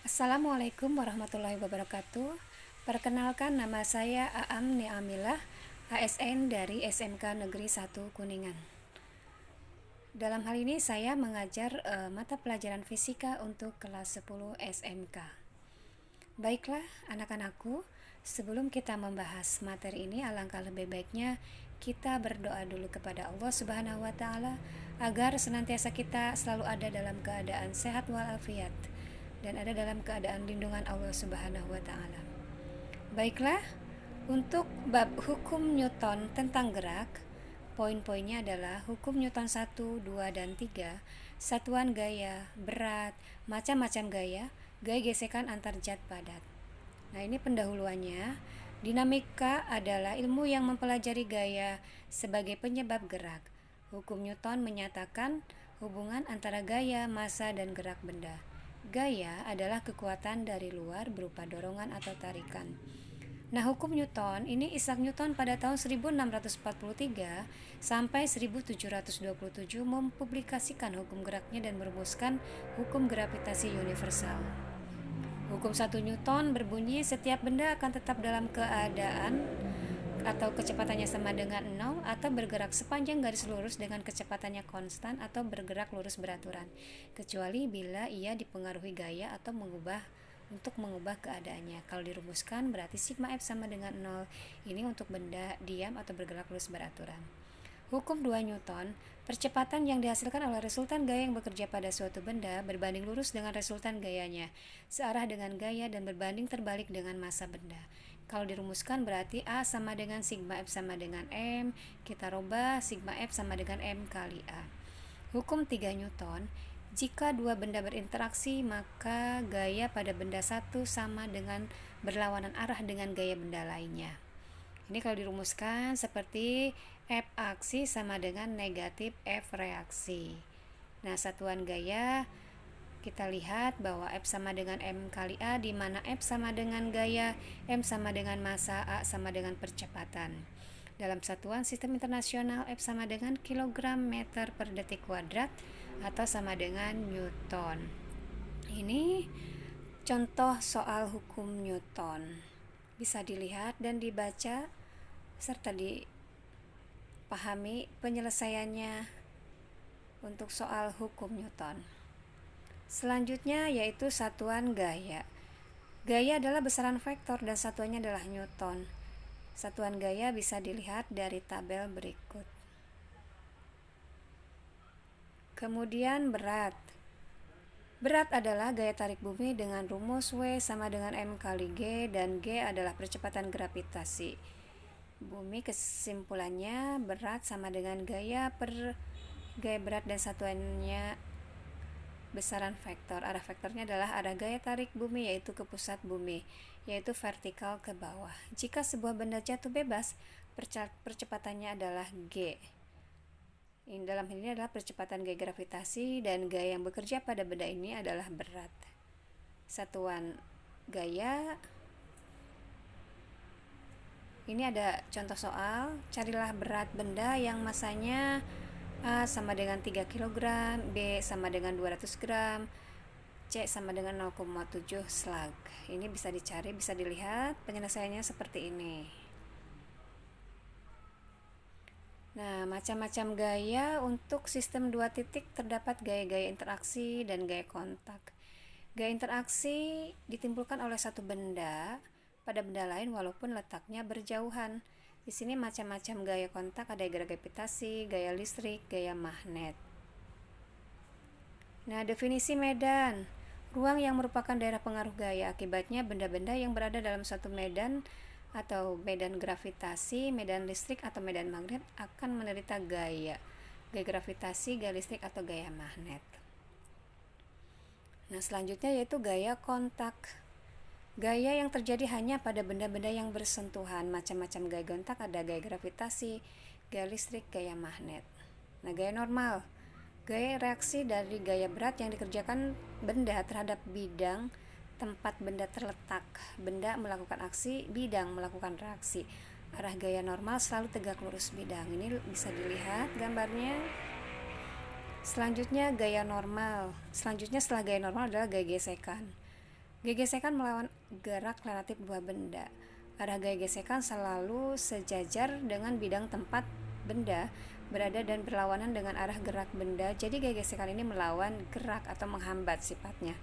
Assalamualaikum warahmatullahi wabarakatuh. Perkenalkan, nama saya Aam Niamilah, ASN dari SMK Negeri 1 Kuningan. Dalam hal ini saya mengajar mata pelajaran fisika untuk kelas 10 SMK. Baiklah anak-anakku, sebelum kita membahas materi ini, alangkah lebih baiknya kita berdoa dulu kepada Allah Subhanahu wa taala agar senantiasa kita selalu ada dalam keadaan sehat walafiat dan ada dalam keadaan lindungan Allah Subhanahu wa taala. Baiklah, untuk bab hukum Newton tentang gerak, poin-poinnya adalah hukum Newton 1, 2, dan 3, satuan gaya, berat, macam-macam gaya, gaya gesekan antar zat padat. Nah, ini pendahuluannya. Dinamika adalah ilmu yang mempelajari gaya sebagai penyebab gerak. Hukum Newton menyatakan hubungan antara gaya, massa, dan gerak benda. Gaya adalah kekuatan dari luar berupa dorongan atau tarikan. Nah, hukum Newton ini Isaac Newton pada tahun 1643 sampai 1727 mempublikasikan hukum geraknya dan merumuskan hukum gravitasi universal. Hukum 1 Newton berbunyi setiap benda akan tetap dalam keadaan atau kecepatannya sama dengan 0 atau bergerak sepanjang garis lurus dengan kecepatannya konstan atau bergerak lurus beraturan, kecuali bila ia dipengaruhi gaya atau untuk mengubah keadaannya. Kalau dirumuskan berarti sigma F sama dengan 0. Ini untuk benda diam atau bergerak lurus beraturan. Hukum 2 Newton, percepatan yang dihasilkan oleh resultan gaya yang bekerja pada suatu benda berbanding lurus dengan resultan gayanya, searah dengan gaya dan berbanding terbalik dengan massa benda. Kalau dirumuskan berarti A sama dengan sigma F sama dengan M, kita rubah sigma F sama dengan M kali A. Hukum 3 Newton, jika dua benda berinteraksi maka gaya pada benda satu sama dengan berlawanan arah dengan gaya benda lainnya. Ini kalau dirumuskan seperti F aksi sama dengan negatif F reaksi. Nah, satuan gaya kita lihat bahwa F sama dengan M kali A, di mana F sama dengan gaya, M sama dengan massa, A sama dengan percepatan. Dalam satuan sistem internasional, F sama dengan kilogram meter per detik kuadrat atau sama dengan Newton. Ini contoh soal hukum Newton. Bisa dilihat dan dibaca serta dipahami penyelesaiannya untuk soal hukum Newton. Selanjutnya yaitu satuan gaya. Gaya adalah besaran vektor dan satuannya adalah Newton. Satuan gaya bisa dilihat dari tabel berikut. Kemudian berat. Berat adalah gaya tarik bumi dengan rumus W sama dengan M kali G, dan G adalah percepatan gravitasi bumi. Kesimpulannya berat sama dengan gaya per gaya berat dan satuannya besaran vektor. Arah vektornya adalah arah gaya tarik bumi yaitu ke pusat bumi, yaitu vertikal ke bawah. Jika sebuah benda jatuh bebas, percepatannya adalah G. Dalam hal ini adalah percepatan gaya gravitasi, dan gaya yang bekerja pada benda ini adalah berat. Satuan gaya. Ini ada contoh soal, carilah berat benda yang masanya A sama dengan 3 kg, B sama dengan 200 gram, C sama dengan 0,7 slag. Ini bisa dicari, bisa dilihat penyelesaiannya seperti ini. Nah, macam-macam gaya untuk sistem 2 titik terdapat gaya-gaya interaksi dan gaya kontak. Gaya interaksi ditimbulkan oleh satu benda pada benda lain walaupun letaknya berjauhan. Di sini macam-macam gaya kontak, ada gaya gravitasi, gaya listrik, gaya magnet. Nah, definisi medan. Ruang yang merupakan daerah pengaruh gaya, akibatnya benda-benda yang berada dalam suatu medan atau medan gravitasi, medan listrik, atau medan magnet akan menderita gaya gravitasi, gaya listrik, atau gaya magnet. Nah, selanjutnya yaitu gaya kontak. Gaya yang terjadi hanya pada benda-benda yang bersentuhan. Macam-macam gaya kontak, ada gaya gravitasi, gaya listrik, gaya magnet. Nah, gaya normal, gaya reaksi dari gaya berat yang dikerjakan benda terhadap bidang tempat benda terletak. Benda melakukan aksi, bidang melakukan reaksi. Arah gaya normal selalu tegak lurus bidang. Ini bisa dilihat gambarnya. Selanjutnya gaya normal. Selanjutnya setelah gaya normal adalah gaya gesekan. Gesekan melawan gerak relatif dua benda. Arah gaya gesekan selalu sejajar dengan bidang tempat benda berada dan berlawanan dengan arah gerak benda. Jadi gaya gesekan ini melawan gerak atau menghambat sifatnya.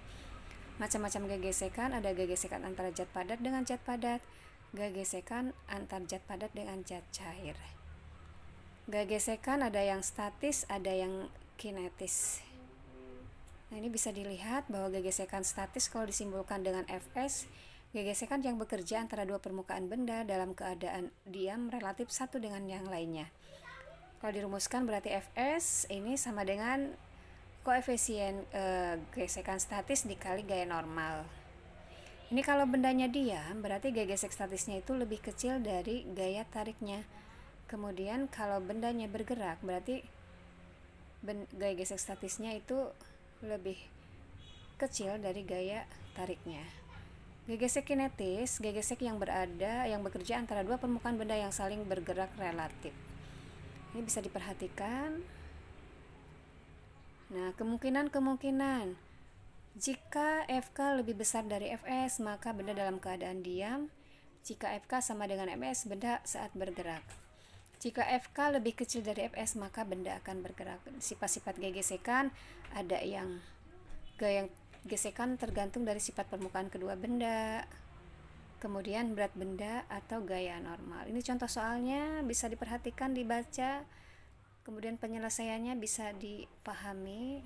Macam-macam gaya gesekan, ada gaya gesekan antara zat padat dengan zat padat, gaya gesekan antar zat padat dengan zat cair. Gaya gesekan ada yang statis, ada yang kinetis. Nah, ini bisa dilihat bahwa gaya gesekan statis kalau disimbolkan dengan Fs, gaya gesekan yang bekerja antara dua permukaan benda dalam keadaan diam relatif satu dengan yang lainnya. Kalau dirumuskan berarti Fs ini sama dengan koefisien gesekan statis dikali gaya normal. Ini kalau bendanya diam, berarti gaya gesek statisnya itu lebih kecil dari gaya tariknya. Kemudian kalau bendanya bergerak, berarti gaya gesek statisnya itu lebih kecil dari gaya tariknya. Gaya gesek kinetis, gaya gesek yang bekerja antara dua permukaan benda yang saling bergerak relatif. Ini bisa diperhatikan. Nah, kemungkinan jika Fk lebih besar dari Fs, maka benda dalam keadaan diam. Jika Fk sama dengan Ms, benda saat bergerak. Jika Fk lebih kecil dari Fs, maka benda akan bergerak. Sifat-sifat gaya gesekan ada yang gaya gesekan tergantung dari sifat permukaan kedua benda, kemudian berat benda atau gaya normal. Ini contoh soalnya bisa diperhatikan, dibaca, kemudian penyelesaiannya bisa dipahami.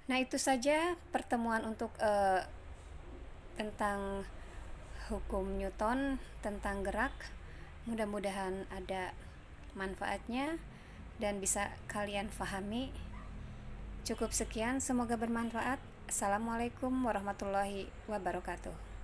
Nah, itu saja pertemuan untuk tentang hukum Newton tentang gerak. Mudah-mudahan ada manfaatnya dan bisa kalian pahami. Cukup sekian, semoga bermanfaat. Assalamualaikum warahmatullahi wabarakatuh.